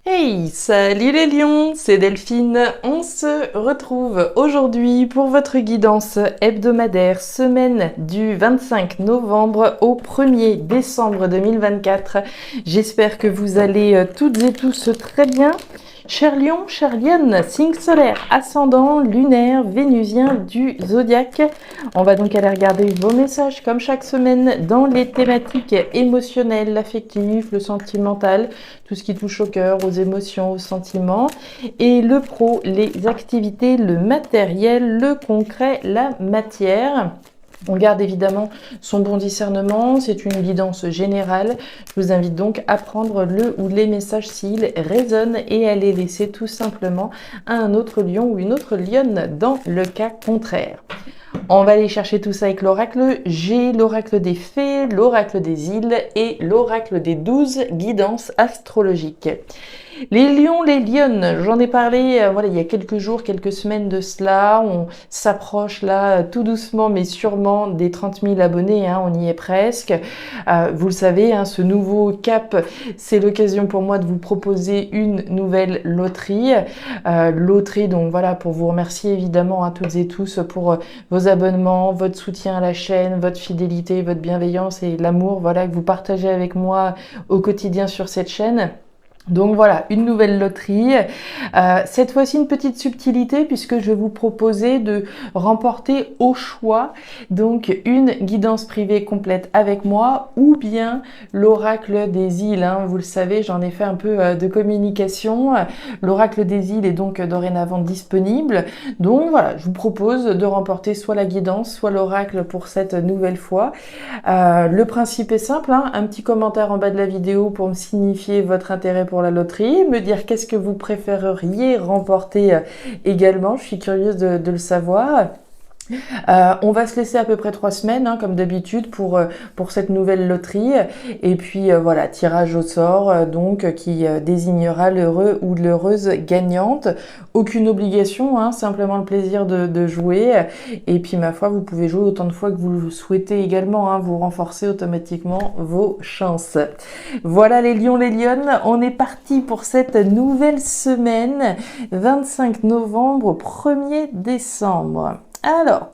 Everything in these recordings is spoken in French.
Hey, salut les lions, c'est Delphine. On se retrouve aujourd'hui pour votre guidance hebdomadaire, semaine du 25 novembre au 1er décembre 2024. J'espère que vous allez toutes et tous très bien. Cher lion, chère lionne, signe solaire, ascendant, lunaire, vénusien du zodiaque. On va donc aller regarder vos messages comme chaque semaine dans les thématiques émotionnelles, l'affectif, le sentimental, tout ce qui touche au cœur, aux émotions, aux sentiments, et le pro, les activités, le matériel, le concret, la matière. On garde évidemment son bon discernement, c'est une guidance générale. Je vous invite donc à prendre le ou les messages s'ils résonnent et à les laisser tout simplement à un autre lion ou une autre lionne dans le cas contraire. On va aller chercher tout ça avec l'oracle G, l'oracle des fées, l'oracle des îles et l'oracle des 12 guidances astrologiques. Les lions, les lionnes, j'en ai parlé voilà, il y a quelques jours, quelques semaines de cela. On s'approche là tout doucement mais sûrement des 30 000 abonnés, hein, on y est presque. Vous le savez, hein, ce nouveau cap, c'est l'occasion pour moi de vous proposer une nouvelle loterie. Loterie, donc voilà, pour vous remercier évidemment à toutes et tous pour vos abonnements, votre soutien à la chaîne, votre fidélité, votre bienveillance et l'amour voilà, que vous partagez avec moi au quotidien sur cette chaîne. Donc voilà, une nouvelle loterie. Cette fois-ci, une petite subtilité puisque je vais vous proposer de remporter au choix donc une guidance privée complète avec moi ou bien l'oracle des îles. Hein. Vous le savez, j'en ai fait un peu de communication. L'oracle des îles est donc dorénavant disponible. Donc voilà, je vous propose de remporter soit la guidance, soit l'oracle pour cette nouvelle fois. Le principe est simple, hein, un petit commentaire en bas de la vidéo pour me signifier votre intérêt pour la loterie, me dire qu'est-ce que vous préféreriez remporter également, je suis curieuse de le savoir. On va se laisser à peu près 3 semaines, hein, comme d'habitude, pour cette nouvelle loterie. Et puis voilà, tirage au sort, donc qui désignera l'heureux ou l'heureuse gagnante. Aucune obligation, hein, simplement le plaisir de jouer. Et puis ma foi, vous pouvez jouer autant de fois que vous le souhaitez également, hein, vous renforcez automatiquement vos chances. Voilà les lions, les lionnes, on est parti pour cette nouvelle semaine, 25 novembre, 1er décembre. Alors,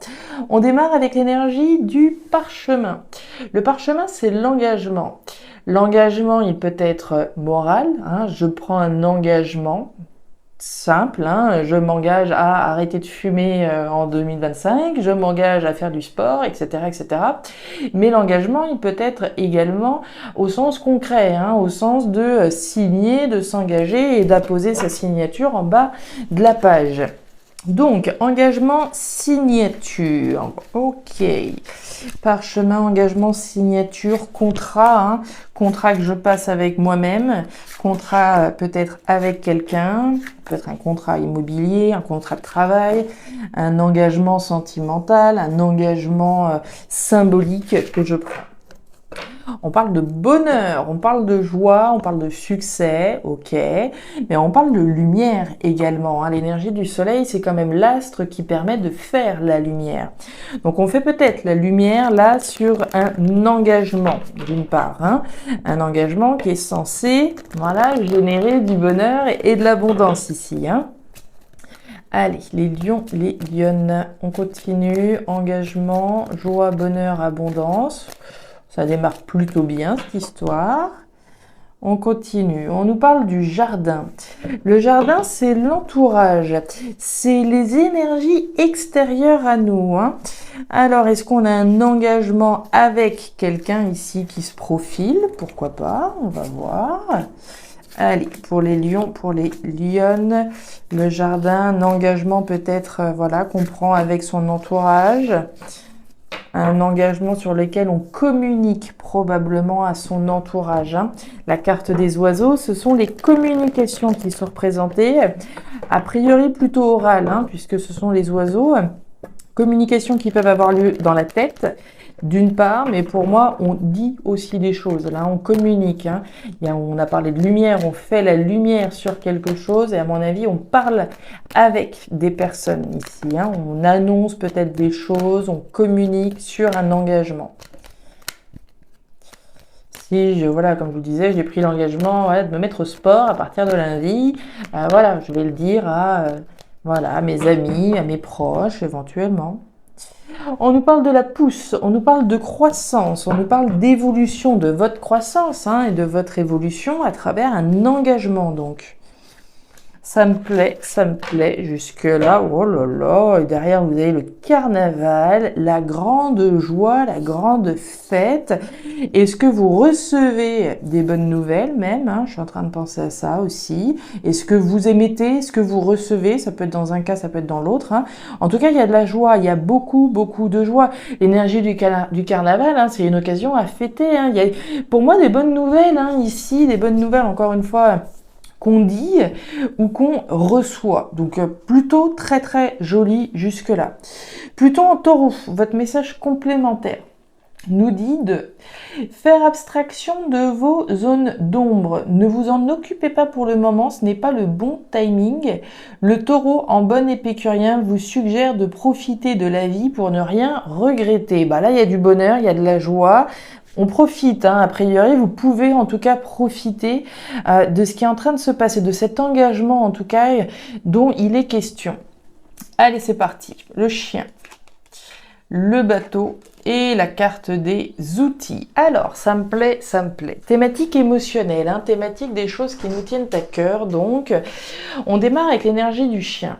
on démarre avec l'énergie du parchemin. Le parchemin, c'est l'engagement. L'engagement, il peut être moral. Hein, je prends un engagement simple. Hein, je m'engage à arrêter de fumer en 2025. Je m'engage à faire du sport, etc., etc. Mais l'engagement, il peut être également au sens concret, hein, au sens de signer, de s'engager et d'apposer sa signature en bas de la page. Donc, engagement, signature. Ok. Parchemin, engagement, signature, contrat. Hein. Contrat que je passe avec moi-même. Contrat peut-être avec quelqu'un. Peut-être un contrat immobilier, un contrat de travail. Un engagement sentimental, un engagement symbolique que je prends. On parle de bonheur, on parle de joie, on parle de succès, ok, mais on parle de lumière également. Hein. L'énergie du soleil, c'est quand même l'astre qui permet de faire la lumière. Donc on fait peut-être la lumière là sur un engagement, d'une part. Hein. Un engagement qui est censé, voilà, générer du bonheur et de l'abondance ici. Hein. Allez, les lions, les lionnes, on continue. Engagement, joie, bonheur, abondance. Ça démarre plutôt bien, cette histoire. On continue. On nous parle du jardin. Le jardin, c'est l'entourage. C'est les énergies extérieures à nous. Hein. Alors, est-ce qu'on a un engagement avec quelqu'un ici qui se profile? Pourquoi pas? On va voir. Allez, pour les lions, pour les lionnes, le jardin, un engagement peut-être voilà, qu'on prend avec son entourage. Un engagement sur lequel on communique probablement à son entourage. Hein. La carte des oiseaux, ce sont les communications qui sont représentées, a priori plutôt orales, hein, puisque ce sont les oiseaux. Communications qui peuvent avoir lieu dans la tête, d'une part, mais pour moi, on dit aussi des choses. Là, on communique. Hein. On a parlé de lumière, on fait la lumière sur quelque chose, et à mon avis, on parle avec des personnes ici. Hein. On annonce peut-être des choses, on communique sur un engagement. Si voilà, comme je vous disais, j'ai pris l'engagement de me mettre au sport à partir de lundi. Voilà, je vais le dire voilà, à mes amis, à mes proches éventuellement. On nous parle de la pousse, on nous parle de croissance, on nous parle d'évolution de votre croissance et de votre évolution à travers un engagement donc. Ça me plaît jusque-là. Oh là là, et derrière vous avez le carnaval, la grande joie, la grande fête. Est-ce que vous recevez des bonnes nouvelles même Je suis en train de penser à ça aussi. Est-ce que vous émettez, est-ce que vous recevez? Ça peut être dans un cas, ça peut être dans l'autre. En tout cas, il y a de la joie, il y a beaucoup de joie. L'énergie du carnaval, c'est une occasion à fêter. Il y a pour moi des bonnes nouvelles ici, des bonnes nouvelles encore une fois qu'on dit ou qu'on reçoit. Donc plutôt très joli jusque-là. Pluton en taureau, votre message complémentaire nous dit de faire abstraction de vos zones d'ombre. Ne vous en occupez pas pour le moment, ce n'est pas le bon timing. Le taureau en bon épicurien vous suggère de profiter de la vie pour ne rien regretter. Là, il y a du bonheur, il y a de la joie. On profite, a priori, vous pouvez en tout cas profiter de ce qui est en train de se passer, de cet engagement en tout cas dont il est question. Allez, c'est parti. Le chien, le bateau et la carte des outils. Alors, ça me plaît. Thématique émotionnelle, thématique des choses qui nous tiennent à cœur. Donc, on démarre avec l'énergie du chien.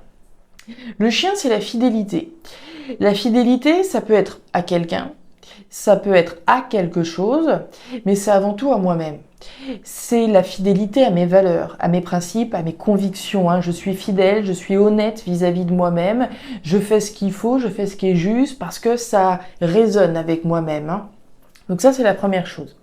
Le chien, c'est la fidélité. La fidélité, ça peut être à quelqu'un, ça peut être à quelque chose, mais c'est avant tout à moi-même. C'est la fidélité à mes valeurs, à mes principes, à mes convictions. Je suis fidèle, je suis honnête vis-à-vis de moi-même. Je fais ce qu'il faut, je fais ce qui est juste parce que ça résonne avec moi-même. Donc ça, c'est la première chose.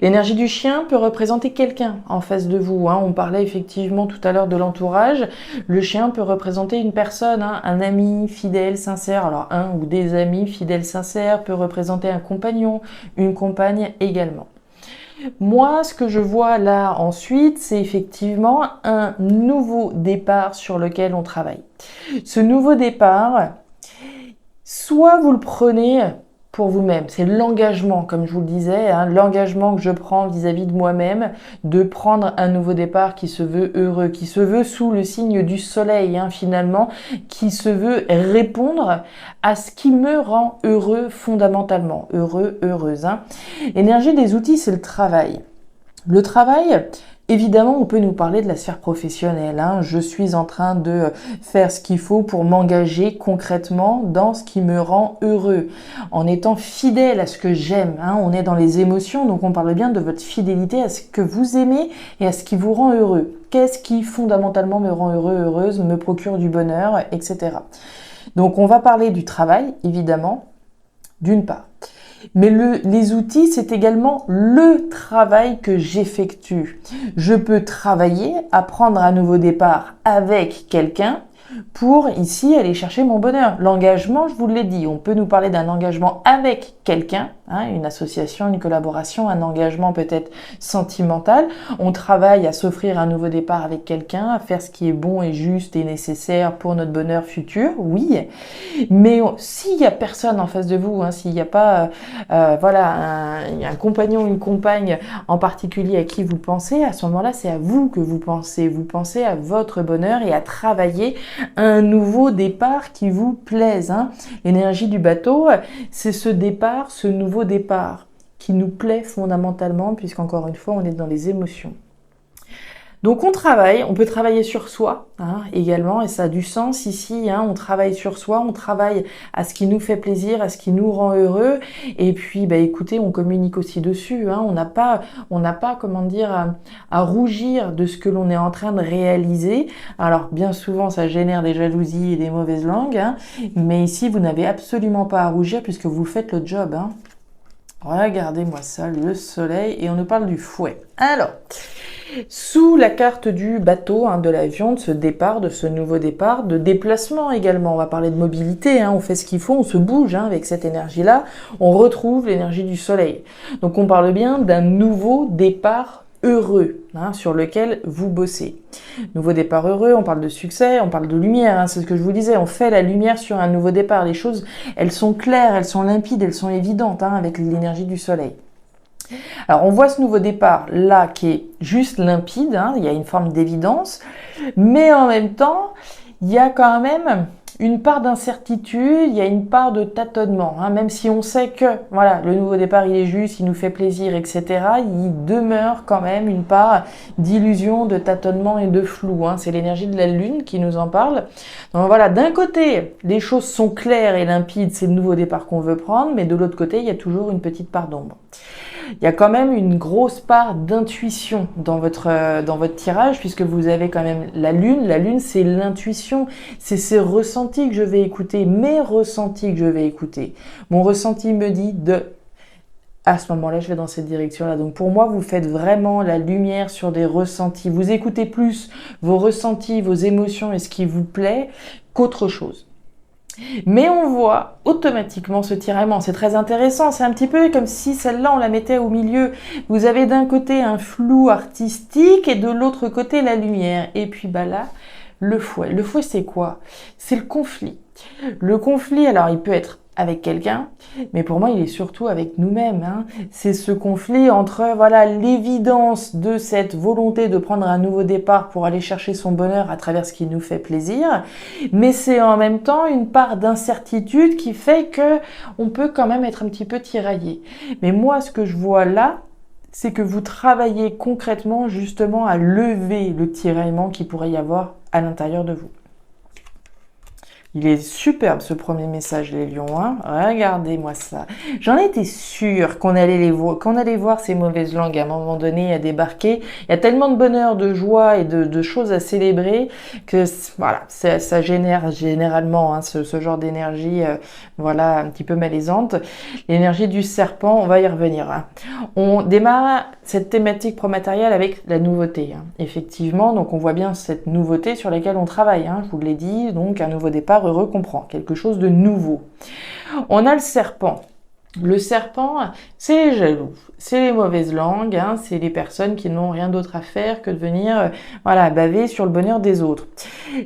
L'énergie du chien peut représenter quelqu'un en face de vous. On parlait effectivement tout à l'heure de l'entourage. Le chien peut représenter une personne, un ami fidèle, sincère. Alors un ou des amis fidèles, sincères, peut représenter un compagnon, une compagne également. Moi, ce que je vois là ensuite, c'est effectivement un nouveau départ sur lequel on travaille. Ce nouveau départ, soit vous le prenez pour vous-même, c'est l'engagement, comme je vous le disais, l'engagement que je prends vis-à-vis de moi-même, de prendre un nouveau départ qui se veut heureux, qui se veut sous le signe du soleil finalement, qui se veut répondre à ce qui me rend heureux fondamentalement, heureuse. L'énergie des outils, c'est le travail. Le travail, évidemment, on peut nous parler de la sphère professionnelle. Je suis en train de faire ce qu'il faut pour m'engager concrètement dans ce qui me rend heureux, en étant fidèle à ce que j'aime. On est dans les émotions, donc on parle bien de votre fidélité à ce que vous aimez et à ce qui vous rend heureux. Qu'est-ce qui fondamentalement me rend heureux, heureuse, me procure du bonheur, etc. Donc on va parler du travail, évidemment, d'une part. Mais les outils, c'est également le travail que j'effectue. Je peux travailler, apprendre un nouveau départ avec quelqu'un pour ici aller chercher mon bonheur. L'engagement, je vous l'ai dit, on peut nous parler d'un engagement avec quelqu'un, une association, une collaboration, un engagement peut-être sentimental. On travaille à s'offrir un nouveau départ avec quelqu'un, à faire ce qui est bon et juste et nécessaire pour notre bonheur futur, oui. Mais s'il n'y a personne en face de vous, s'il n'y a pas un compagnon, une compagne en particulier à qui vous pensez, à ce moment-là, c'est à vous que vous pensez. Vous pensez à votre bonheur et à travailler un nouveau départ qui vous plaise. L'énergie du bateau, c'est ce départ, ce nouveau départ qui nous plaît fondamentalement, puisqu'encore une fois, on est dans les émotions. Donc on travaille, on peut travailler sur soi également, et ça a du sens ici, on travaille sur soi, on travaille à ce qui nous fait plaisir, à ce qui nous rend heureux, et puis écoutez, on communique aussi dessus, on n'a pas comment dire, à rougir de ce que l'on est en train de réaliser. Alors bien souvent ça génère des jalousies et des mauvaises langues, mais ici vous n'avez absolument pas à rougir puisque vous faites le job. Regardez-moi ça, le soleil, et on nous parle du fouet. Alors, sous la carte du bateau, de l'avion, de ce départ, de ce nouveau départ, de déplacement également, on va parler de mobilité, on fait ce qu'il faut, on se bouge avec cette énergie-là, on retrouve l'énergie du soleil. Donc on parle bien d'un nouveau départ heureux, sur lequel vous bossez. Nouveau départ heureux, on parle de succès, on parle de lumière, c'est ce que je vous disais, on fait la lumière sur un nouveau départ. Les choses, elles sont claires, elles sont limpides, elles sont évidentes avec l'énergie du soleil. Alors on voit ce nouveau départ là qui est juste limpide, hein, il y a une forme d'évidence, mais en même temps, il y a quand même une part d'incertitude, il y a une part de tâtonnement, hein, même si on sait que voilà, le nouveau départ il est juste, il nous fait plaisir, etc. Il demeure quand même une part d'illusion, de tâtonnement et de flou. Hein. C'est l'énergie de la lune qui nous en parle. Donc voilà, d'un côté, les choses sont claires et limpides, c'est le nouveau départ qu'on veut prendre, mais de l'autre côté, il y a toujours une petite part d'ombre. Il y a quand même une grosse part d'intuition dans votre tirage, puisque vous avez quand même la lune. La lune, c'est l'intuition, c'est ces ressentis que je vais écouter, mes ressentis que je vais écouter. Mon ressenti me dit à ce moment-là, je vais dans cette direction-là. Donc pour moi, vous faites vraiment la lumière sur des ressentis. Vous écoutez plus vos ressentis, vos émotions et ce qui vous plaît qu'autre chose. Mais on voit automatiquement ce tiraillement. C'est très intéressant. C'est un petit peu comme si celle-là, on la mettait au milieu. Vous avez d'un côté un flou artistique et de l'autre côté la lumière. Et puis bah là, le fouet. Le fouet, c'est quoi? C'est le conflit. Le conflit, alors il peut être avec quelqu'un, mais pour moi, il est surtout avec nous-mêmes. Hein. C'est ce conflit entre voilà l'évidence de cette volonté de prendre un nouveau départ pour aller chercher son bonheur à travers ce qui nous fait plaisir, mais c'est en même temps une part d'incertitude qui fait que on peut quand même être un petit peu tiraillé. Mais moi, ce que je vois là, c'est que vous travaillez concrètement justement à lever le tiraillement qui pourrait y avoir à l'intérieur de vous. Il est superbe ce premier message, les lions. Hein. Regardez-moi ça. J'en étais sûre qu'on allait voir ces mauvaises langues à un moment donné à débarquer. Il y a tellement de bonheur, de joie et de choses à célébrer que voilà, ça génère généralement hein, ce genre d'énergie, voilà, un petit peu malaisante. L'énergie du serpent, on va y revenir. Hein. On démarre cette thématique promatérielle avec la nouveauté. Hein. Effectivement, donc on voit bien cette nouveauté sur laquelle on travaille. Hein. Je vous l'ai dit, donc un nouveau départ heureux comprend quelque chose de nouveau. On a le serpent. Le serpent, c'est les jaloux, c'est les mauvaises langues, hein, c'est les personnes qui n'ont rien d'autre à faire que de venir voilà, baver sur le bonheur des autres.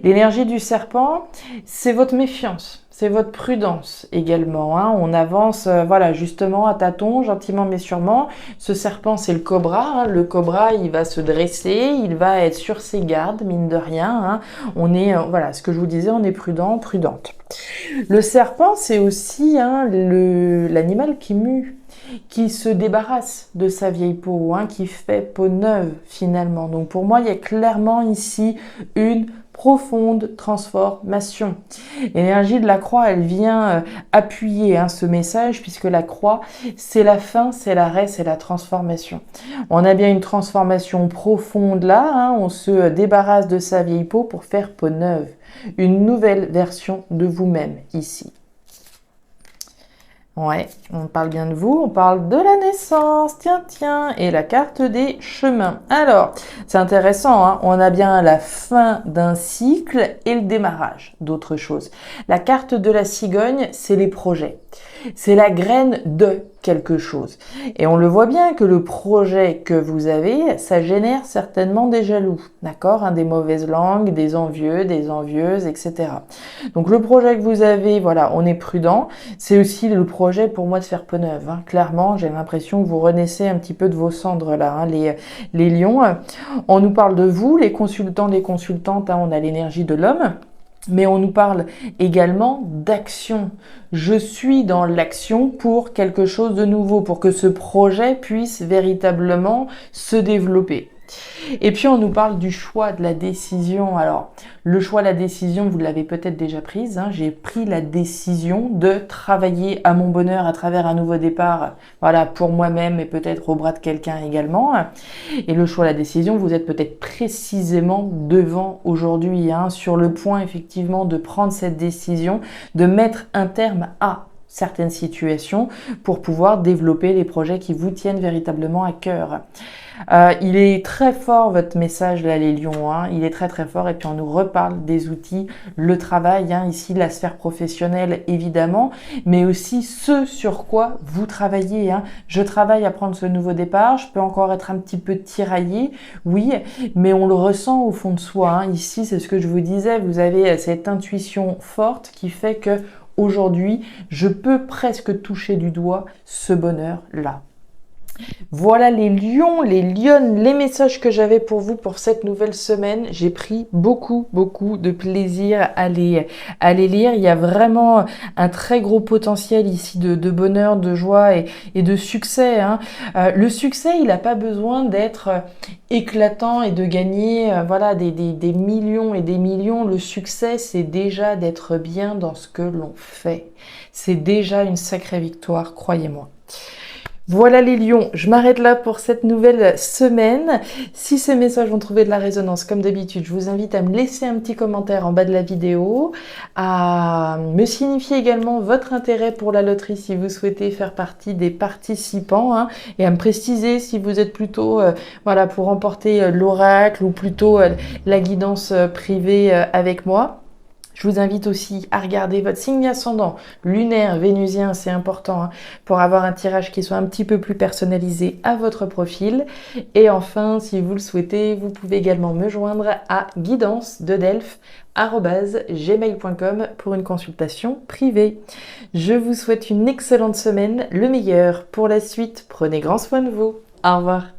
L'énergie du serpent, c'est votre méfiance. C'est votre prudence également. Hein. On avance, voilà, justement à tâtons, gentiment mais sûrement. Ce serpent, c'est le cobra. Hein. Le cobra, il va se dresser, il va être sur ses gardes, mine de rien. Hein. On est, voilà, ce que je vous disais, on est prudent, prudente. Le serpent, c'est aussi hein, l'animal qui mue, qui se débarrasse de sa vieille peau, hein, qui fait peau neuve finalement. Donc pour moi, il y a clairement ici une profonde transformation. L'énergie de la croix, elle vient appuyer hein, ce message puisque la croix, c'est la fin, c'est l'arrêt, c'est la transformation. On a bien une transformation profonde là, hein, on se débarrasse de sa vieille peau pour faire peau neuve. Une nouvelle version de vous-même ici. Ouais, on parle bien de vous, on parle de la naissance, tiens, et la carte des chemins. Alors, c'est intéressant, hein, on a bien la fin d'un cycle et le démarrage d'autre chose. La carte de la cigogne, c'est les projets. C'est la graine de quelque chose. Et on le voit bien que le projet que vous avez, ça génère certainement des jaloux, d'accord, hein, des mauvaises langues, des envieux, des envieuses, etc. Donc le projet que vous avez, voilà, on est prudent. C'est aussi le projet pour moi de faire peau neuve. Hein. Clairement, j'ai l'impression que vous renaissez un petit peu de vos cendres là, hein, les lions. On nous parle de vous, les consultants, les consultantes, hein, on a l'énergie de l'homme. Mais on nous parle également d'action. Je suis dans l'action pour quelque chose de nouveau, pour que ce projet puisse véritablement se développer. Et puis on nous parle du choix de la décision. Alors, le choix de la décision, vous l'avez peut-être déjà prise. Hein. J'ai pris la décision de travailler à mon bonheur à travers un nouveau départ, voilà, pour moi-même et peut-être au bras de quelqu'un également. Et le choix de la décision, vous êtes peut-être précisément devant aujourd'hui, hein, sur le point effectivement de prendre cette décision, de mettre un terme à certaines situations pour pouvoir développer les projets qui vous tiennent véritablement à cœur. Il est très fort votre message là les lions, hein. Il est très très fort et puis on nous reparle des outils, le travail, hein, ici la sphère professionnelle évidemment, mais aussi ce sur quoi vous travaillez. Hein. Je travaille à prendre ce nouveau départ, je peux encore être un petit peu tiraillé, oui, mais on le ressent au fond de soi. Hein. Ici c'est ce que je vous disais, vous avez cette intuition forte qui fait que aujourd'hui je peux presque toucher du doigt ce bonheur là. Voilà les lions, les lionnes, les messages que j'avais pour vous pour cette nouvelle semaine. J'ai pris beaucoup de plaisir à les lire. Il y a vraiment un très gros potentiel ici de bonheur, de joie et de succès, hein. Le succès, il n'a pas besoin d'être éclatant et de gagner voilà, des millions et des millions. Le succès, c'est déjà d'être bien dans ce que l'on fait. C'est déjà une sacrée victoire, croyez-moi. Voilà les lions, je m'arrête là pour cette nouvelle semaine. Si ces messages ont trouvé de la résonance, comme d'habitude, je vous invite à me laisser un petit commentaire en bas de la vidéo, à me signifier également votre intérêt pour la loterie si vous souhaitez faire partie des participants, hein, et à me préciser si vous êtes plutôt voilà, pour remporter l'oracle ou plutôt la guidance privée avec moi. Je vous invite aussi à regarder votre signe ascendant, lunaire, vénusien, c'est important, hein, pour avoir un tirage qui soit un petit peu plus personnalisé à votre profil. Et enfin, si vous le souhaitez, vous pouvez également me joindre à guidance-de-delphes@gmail.com pour une consultation privée. Je vous souhaite une excellente semaine, le meilleur pour la suite. Prenez grand soin de vous. Au revoir.